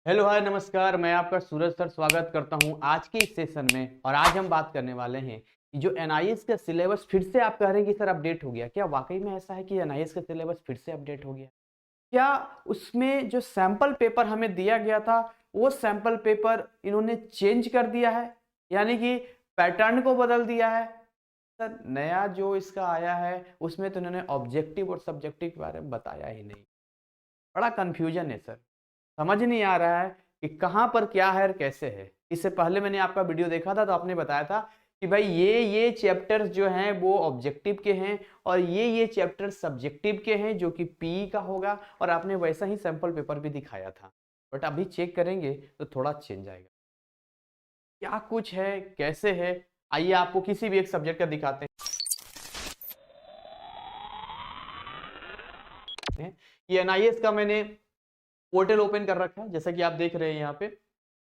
Hello hi नमस्कार। मैं आपका सूरज सर स्वागत करता हूं आज के इस सेशन में। और आज हम बात करने वाले हैं कि जो एनआईएस का सिलेबस फिर से आप कह रहे हैं कि सर अपडेट हो गया। क्या वाकई में ऐसा है कि एनआईएस का सिलेबस फिर से अपडेट हो गया? क्या उसमें जो सैंपल पेपर हमें दिया गया था वो सैंपल पेपर इन्होंने चेंज कर दिया है, यानी कि पैटर्न को बदल दिया है? सर नया जो इसका आया है उसमें तो इन्होंने ऑब्जेक्टिव और सब्जेक्टिव के बारे में बताया ही नहीं। बड़ा कंफ्यूजन है सर, समझ नहीं आ रहा है कि कहाँ पर क्या है और कैसे है। इससे पहले मैंने आपका वीडियो देखा था तो आपने बताया था कि भाई ये चैप्टर्स जो हैं वो ऑब्जेक्टिव के हैं और ये चैप्टर्स सब्जेक्टिव के हैं जो कि पीई का होगा, और आपने वैसा ही सैंपल पेपर भी दिखाया था। बट अभी चेक करेंगे तो थोड़ा चेंज आएगा। क्या कुछ है कैसे है, आइए आपको किसी भी एक सब्जेक्ट का दिखाते हैं। ये एनआईएस का मैंने पोर्टल ओपन कर रखा है जैसा कि आप देख रहे हैं यहाँ पे।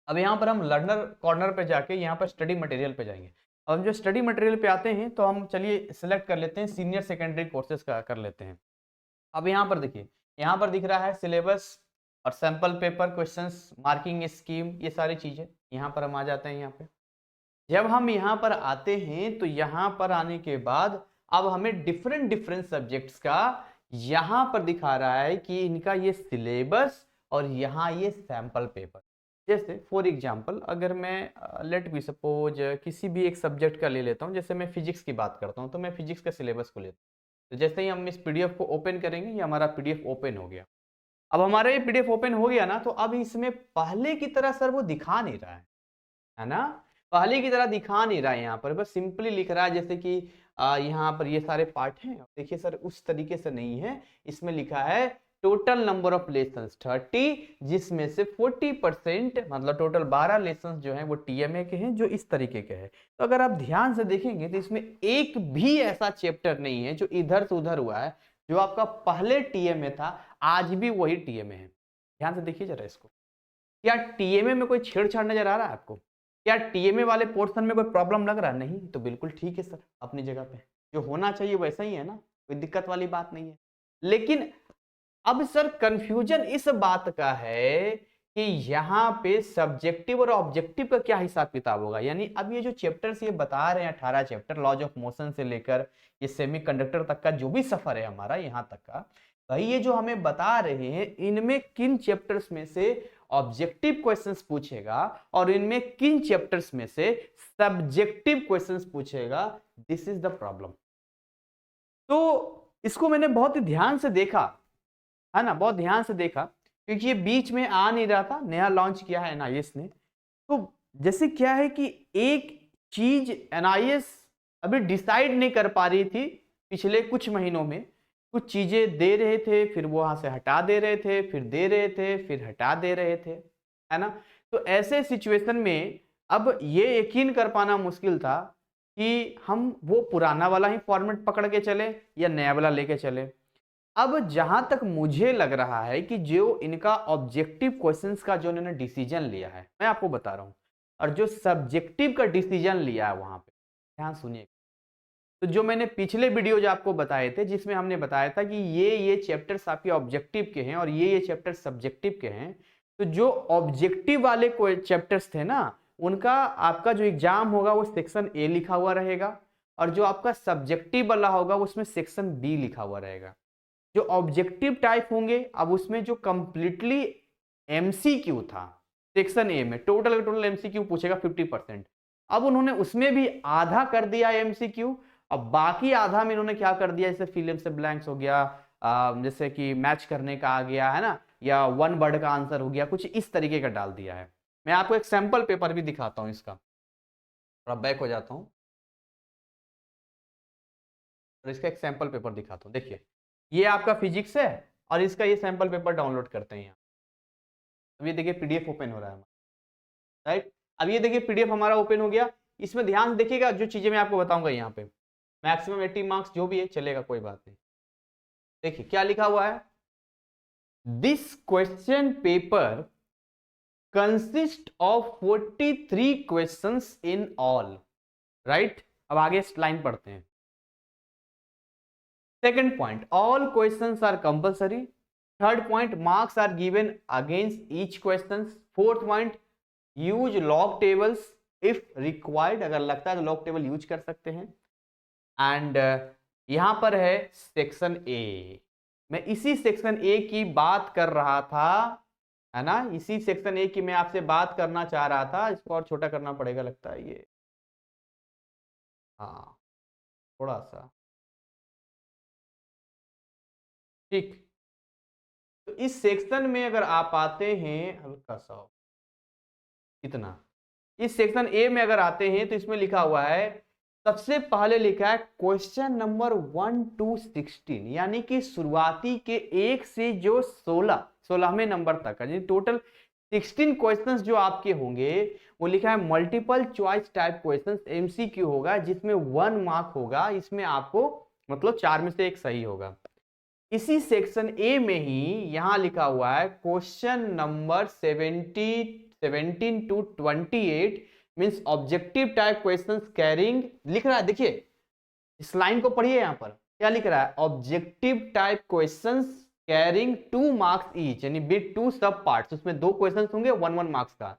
अब यहाँ पर हम लर्नर कॉर्नर पे जाके यहाँ पर स्टडी मटेरियल पे जाएंगे। अब हम जो स्टडी मटेरियल पे आते हैं तो हम चलिए सिलेक्ट कर लेते हैं सीनियर सेकेंडरी कोर्सेज का कर लेते हैं। अब यहाँ पर देखिए, यहाँ पर दिख रहा है सिलेबस और sample paper, questions, marking scheme, ये सारी चीजें। यहाँ पर हम आ जाते हैं। यहाँ पे जब हम यहाँ पर आते हैं तो यहाँ पर आने के बाद अब हमें डिफरेंट डिफरेंट सब्जेक्ट्स का यहाँ पर दिखा रहा है कि इनका ये सिलेबस और यहाँ ये सैंपल पेपर। जैसे फॉर एग्जांपल अगर मैं लेट बी सपोज किसी भी एक सब्जेक्ट का ले लेता हूँ, जैसे मैं फिजिक्स की बात करता हूँ तो मैं फिजिक्स का सिलेबस को लेता हूँ। तो जैसे ही हम इस पीडीएफ को ओपन करेंगे, ये हमारा पीडीएफ ओपन हो गया। अब हमारा ये पीडीएफ ओपन हो गया ना, तो अब इसमें पहले की तरह सर वो दिखा नहीं रहा है ना। पहले की तरह दिखा नहीं रहा है। यहाँ पर बस सिंपली लिख रहा है जैसे कि यहाँ पर ये सारे पार्ट हैं। देखिए सर उस तरीके से नहीं है, इसमें लिखा है टोटल नंबर ऑफ लेसन्स 30, जिसमें से 40% मतलब टोटल 12 लेसन्स जो हैं वो टीएमए के हैं, जो इस तरीके के हैं। तो अगर आप ध्यान से देखेंगे तो इसमें एक भी ऐसा चैप्टर नहीं है जो इधर से उधर हुआ है। जो आपका पहले टीएमए था आज भी वही टीएमए है। ध्यान से देखिए जरा इसको। क्या टीएमए में कोई छेड़छाड़ नजर आ रहा है आपको? क्या टीएमए वाले पोर्शन में कोई प्रॉब्लम लग रहा है? नहीं तो बिल्कुल ठीक है सर, अपनी जगह पे जो होना चाहिए वैसा ही है ना, कोई दिक्कत वाली बात नहीं है। लेकिन अब सर कंफ्यूजन इस बात का है कि यहाँ पे सब्जेक्टिव और ऑब्जेक्टिव का क्या हिसाब किताब होगा। यानी अब ये जो चैप्टर्स ये बता रहे हैं 18 चैप्टर, लॉज ऑफ मोशन से लेकर ये सेमीकंडक्टर तक का जो भी सफर है हमारा यहाँ तक का, भाई ये जो हमें बता रहे हैं इनमें किन चैप्टर्स में से ऑब्जेक्टिव क्वेश्चंस पूछेगा और इनमें किन चैप्टर्स में से सब्जेक्टिव क्वेश्चंस पूछेगा। This is the problem. तो इसको मैंने बहुत ही ध्यान से देखा है ना, बहुत ध्यान से देखा, क्योंकि ये बीच में आ नहीं रहा था, नया लॉन्च किया है एनआईएस ने। तो जैसे क्या है कि एक चीज एनआईएस अभी डिसाइड नहीं कर पा रही थी। पिछले कुछ महीनों में कुछ चीजें दे रहे थे, फिर वो वहां से हटा दे रहे थे, फिर दे रहे थे, फिर हटा दे रहे थे, है ना। तो ऐसे सिचुएशन में अब ये यकीन कर पाना मुश्किल था कि हम वो पुराना वाला ही फॉर्मेट पकड़ के चले या नया वाला लेके चले। अब जहां तक मुझे लग रहा है कि जो इनका ऑब्जेक्टिव क्वेश्चंस का जो इन्होंने डिसीजन लिया है, मैं आपको बता रहा हूं, और जो सब्जेक्टिव का डिसीजन लिया है वहां पे ध्यान सुनिए। तो जो मैंने पिछले वीडियो जो आपको बताए थे जिसमें हमने बताया था कि ये चैप्टर्स आपके ऑब्जेक्टिव के हैं और ये चैप्टर सब्जेक्टिव के हैं। तो जो ऑब्जेक्टिव वाले चैप्टर्स थे ना, उनका आपका जो एग्जाम होगा वो सेक्शन ए लिखा हुआ रहेगा, और जो आपका सब्जेक्टिव वाला होगा उसमें सेक्शन बी लिखा हुआ रहेगा। जो ऑब्जेक्टिव टाइप होंगे अब उसमें जो कंप्लीटली एमसीक्यू था, सेक्शन ए में टोटल टोटल एमसीक्यू पूछेगा 50%। अब उन्होंने उसमें भी आधा कर दिया एमसीक्यू। अब बाकी आधा में इन्होंने क्या कर दिया, जैसे फिल इन से ब्लैंक्स हो गया, जैसे कि मैच करने का आ गया है ना, या वन वर्ड का आंसर हो गया, कुछ इस तरीके का डाल दिया है। मैं आपको एक सैंपल पेपर भी दिखाता हूं इसका, थोड़ा बैक हो जाता हूं और इसका एक सैंपल पेपर दिखाता हूं। देखिए ये आपका फिजिक्स है और इसका ये सैंपल पेपर डाउनलोड करते हैं। अब ये देखिए पीडीएफ ओपन हो रहा है, राइट। अब ये देखिए पीडीएफ हमारा ओपन हो गया। इसमें ध्यान से देखिएगा, जो चीजें मैं आपको बताऊंगा यहाँ पे मैक्सिमम 80 मार्क्स जो भी है चलेगा, कोई बात नहीं। देखिए क्या लिखा हुआ है, this question paper consist of 43 questions in all, right. अब आगे लाइन पढ़ते हैं। Second point, all questions are compulsory third point, marks are given against each question. Fourth point, use log tables if required, अगर लगता है तो log table use कर सकते हैं। एंड यहां पर है सेक्शन ए, मैं इसी सेक्शन ए की बात कर रहा था, है ना, इसी सेक्शन ए की मैं आपसे बात करना चाह रहा था। इसको और छोटा करना पड़ेगा लगता है ये, हाँ थोड़ा सा, ठीक। तो इस सेक्शन में अगर आप आते हैं, हल्का सा इतना, इस सेक्शन ए में अगर आते हैं तो इसमें लिखा हुआ है, सबसे पहले लिखा है क्वेश्चन नंबर 1 to 16, यानी कि शुरुआती के 1 से जो 16वें नंबर तक का, टोटल 16 क्वेश्चंस जो आपके होंगे वो लिखा है multiple choice type questions, MCQ होगा, जिसमें 1 मार्क होगा। इसमें आपको मतलब 4 में से एक सही होगा। इसी सेक्शन ए में ही यहां लिखा हुआ है question number 17 to 28 means objective type questions carrying, लिख रहा है, देखिए इस लाइन को पढ़िए, यहां पर क्या लिख रहा है, objective type questions carrying 2 marks each, यानी बिट 2 सब पार्ट्स, उसमें 2 क्वेश्चंस होंगे 1 मार्क्स का।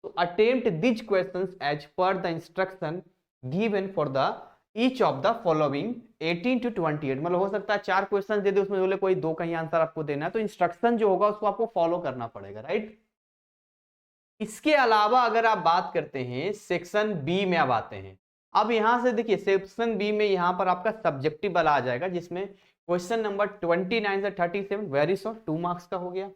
तो attempt this questions as per the instruction given for the each of the following 18 to 28, मतलब हो सकता है 4 क्वेश्चन दे दे, उसमें बोले कोई 2 का ही आंसर आपको देना है, तो इंस्ट्रक्शन जो होगा उसको आपको फॉलो करना पड़ेगा, राइट। इसके अलावा अगर आप बात करते हैं सेक्शन बी में, अब आते हैं, अब यहां से देखिए सेक्शन बी में यहां पर आपका सब्जेक्टिव वाला आ जाएगा, जिसमें क्वेश्चन नंबर 29 से 37 वेरी सो 2 मार्क्स का हो गया,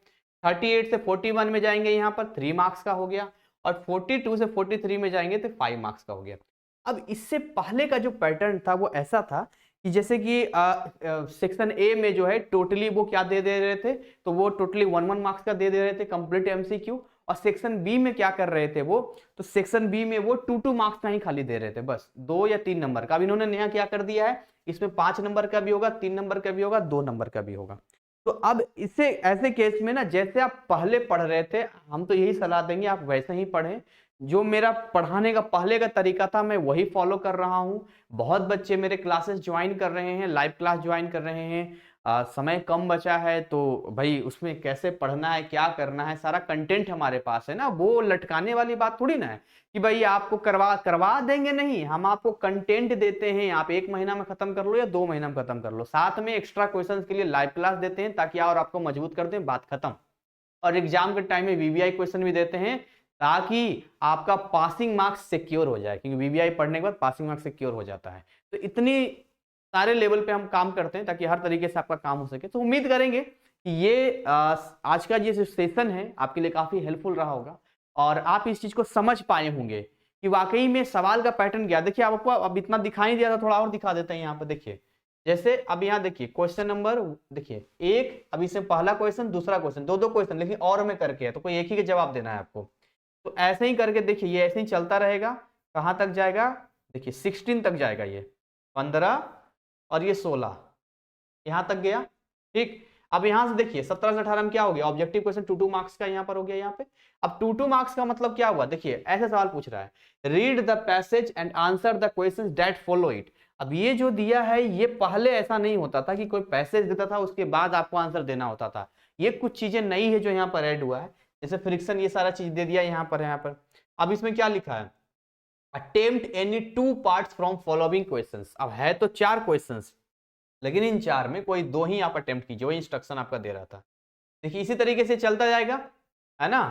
38 से 41 में जाएंगे यहाँ पर 3 मार्क्स का हो गया, और 42 से 43 में जाएंगे तो 5 मार्क्स का हो गया। अब इससे पहले का जो पैटर्न था वो ऐसा था कि जैसे कि सेक्शन ए में जो है टोटली वो क्या दे दे रहे थे, तो वो टोटली 1 मार्क्स का दे दे रहे थे कंप्लीट एमसीक्यू, और सेक्शन बी में क्या कर रहे थे वो, तो सेक्शन बी में वो 2 मार्क्स का ही खाली दे रहे थे, बस 2 या 3 नंबर का। अब इन्होंने नया क्या कर दिया है, इसमें 5 नंबर का भी होगा, 3 नंबर का भी होगा, 2 नंबर का भी होगा। तो अब इससे ऐसे केस में ना, जैसे आप पहले पढ़ रहे थे, हम तो यही सलाह देंगे आप वैसे ही पढ़ें, जो मेरा पढ़ाने का पहले का तरीका था मैं वही फॉलो कर रहा हूं। बहुत बच्चे मेरे क्लासेस ज्वाइन कर रहे हैं, लाइव क्लास ज्वाइन कर रहे हैं, समय कम बचा है तो भाई उसमें कैसे पढ़ना है, क्या करना है, सारा कंटेंट हमारे पास है ना, वो लटकाने वाली बात थोड़ी ना है कि भाई आपको करवा देंगे, नहीं, हम आपको कंटेंट देते हैं, आप 1 महीना में खत्म कर लो या 2 महीना में खत्म कर लो, साथ में एक्स्ट्रा क्वेश्चंस के लिए लाइव क्लास देते हैं ताकि और आपको मजबूत कर दें, बात खत्म। और एग्जाम के टाइम में वीवीआई क्वेश्चन भी देते हैं ताकि आपका पासिंग मार्क्स सिक्योर हो जाए, क्योंकि वीवीआई पढ़ने के बाद पासिंग मार्क्स सिक्योर हो जाता है। तो इतनी सारे लेवल पे हम काम करते हैं ताकि हर तरीके से आपका काम हो सके। तो उम्मीद करेंगे कि ये आज का ये सेशन है आपके लिए काफी हेल्पफुल रहा होगा और आप इस चीज को समझ पाए होंगे कि वाकई में सवाल का पैटर्न क्या। देखिए आपको अब इतना दिखाई दिया था, थोड़ा और दिखा देते हैं यहाँ पर। देखिए जैसे अब यहाँ देखिए क्वेश्चन नंबर, देखिए एक, अब इसमें पहला क्वेश्चन, दूसरा क्वेश्चन, 2 क्वेश्चन, लेकिन और में करके है तो कोई एक ही का जवाब देना है आपको। तो ऐसे ही करके देखिए ये ऐसे ही चलता रहेगा, कहां तक जाएगा, देखिए 16 तक जाएगा, ये 15 और ये 16 यहां तक गया, ठीक। अब यहां से देखिए 17 से 18 में क्या हो गया, ऑब्जेक्टिव क्वेश्चन 2 मार्क्स का यहां पर हो गया यहाँ पे। अब 2 मार्क्स का मतलब क्या हुआ, देखिए ऐसे सवाल पूछ रहा है, read the passage and answer the questions that follow it. अब ये जो दिया है ये पहले ऐसा नहीं होता था कि कोई पैसेज देता था उसके बाद आपको आंसर देना होता था, ये कुछ चीजें नई है जो यहाँ पर ऐड हुआ है, जैसे फ्रिक्शन, ये सारा चीज दे दिया यहाँ पर। अब इसमें क्या लिखा है, attempt any 2 parts from following questions. अब है तो 4 क्वेश्चंस, लेकिन इन 4 में कोई 2 ही आप अटेम्प्ट कीजिए, वही इंस्ट्रक्शन आपका दे रहा था। देखिए इसी तरीके से चलता जाएगा, है ना,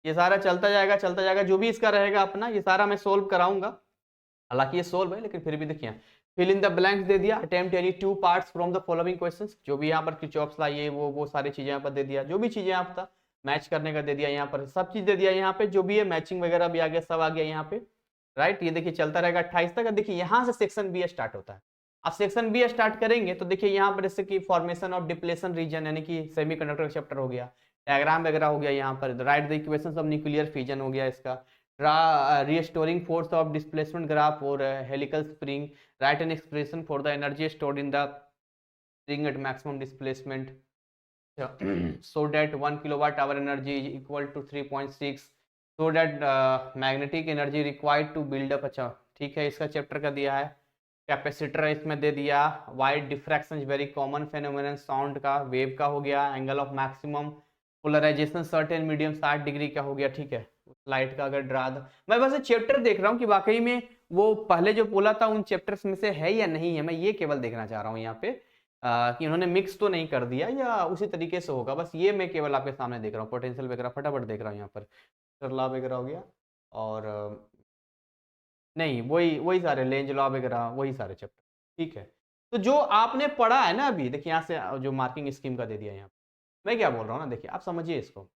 ये सारा चलता जाएगा, जो भी इसका रहेगा अपना, ये सारा मैं सोल्व कराऊंगा। हालांकि ये सोल्व है लेकिन फिर भी देखिए फिल इन द ब्लैंक्स दे दिया, attempt any 2 parts from the following questions, जो भी यहाँ पर किरचॉफ्स लॉ ये वो सारी चीजें यहाँ पर दे दिया, जो भी चीजें आप था मैच करने का दे दिया, यहाँ पर सब चीज दे दिया, यहाँ पे जो भी है मैचिंग वगैरह भी आ गया, सब आ गया यहाँ पे, राइट। ये देखिए चलता रहेगा 28 तक। देखिए यहाँ से सेक्शन बी स्टार्ट होता है। अब सेक्शन बी स्टार्ट करेंगे तो देखिए यहाँ पर जैसे कि फॉर्मेशन ऑफ डिप्लेशन रीजन, यानी कि सेमीकंडक्टर चैप्टर हो गया, डायग्राम वगैरह हो गया, यहाँ पर write the equations of nuclear fission हो गया, इसका restoring force of displacement graph और helical spring, write an expression for the energy stored in the spring at maximum displacement so that 1 kilowatt hour energy is equal to 3.6, so that magnetic energy required to build up। अच्छा ठीक है, इसका chapter का दिया है। Capacitor इसमें दे दिया, wide diffraction very common phenomenon sound का, वेव का हो गया, angle of maximum polarisation certain medium 60 degree का हो गया, ठीक है। लाइट का अगर ड्रा था, मैं बस चैप्टर देख रहा हूँ कि वाकई में वो पहले जो बोला था उन चैप्टर्स में से है या नहीं है, मैं ये केवल देखना चाह रहा हूँ यहाँ पे कि उन्होंने मिक्स तो नहीं कर दिया या उसी तरीके से होगा, बस ये मैं केवल आपके सामने देख रहा हूँ। पोटेंशियल वगैरह फटाफट देख रहा हूँ यहाँ पर, लॉ वगैरह हो गया, और नहीं वही वही सारे लेंज लॉ वगैरह वही सारे चैप्टर, ठीक है। तो जो आपने पढ़ा है ना अभी, देखिए यहाँ से जो मार्किंग स्कीम का दे दिया यहाँ, मैं क्या बोल रहा हूँ ना, देखिए आप समझिए इसको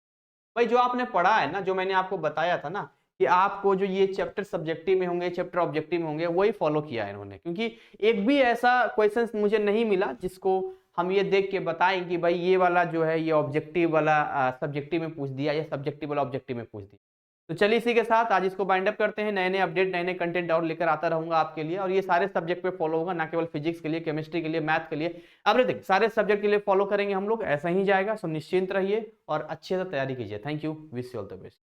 भाई, जो आपने पढ़ा है ना, जो मैंने आपको बताया था ना कि आपको जो ये चैप्टर सब्जेक्टिव में होंगे, चैप्टर ऑब्जेक्टिव में होंगे, वही फॉलो किया है इन्होंने, क्योंकि एक भी ऐसा क्वेश्चन मुझे नहीं मिला जिसको हम ये देख के बताएं कि भाई ये वाला जो है ये ऑब्जेक्टिव वाला सब्जेक्टिव में पूछ दिया या सब्जेक्टिव वाला ऑब्जेक्टिव में पूछ दिया। तो चलिए इसी के साथ आज इसको बाइंड अप करते हैं, नए नए अपडेट नए नए कंटेंट और लेकर आता रहूंगा आपके लिए, और ये सारे सब्जेक्ट पे फॉलो होगा, ना केवल फिजिक्स के लिए, केमिस्ट्री के लिए, मैथ के लिए, एवरीथिंग सारे सब्जेक्ट के लिए फॉलो करेंगे हम लोग, ऐसा ही जाएगा। सो निश्चिंत रहिए और अच्छे से तैयारी कीजिए। Thank you, wish you all the best.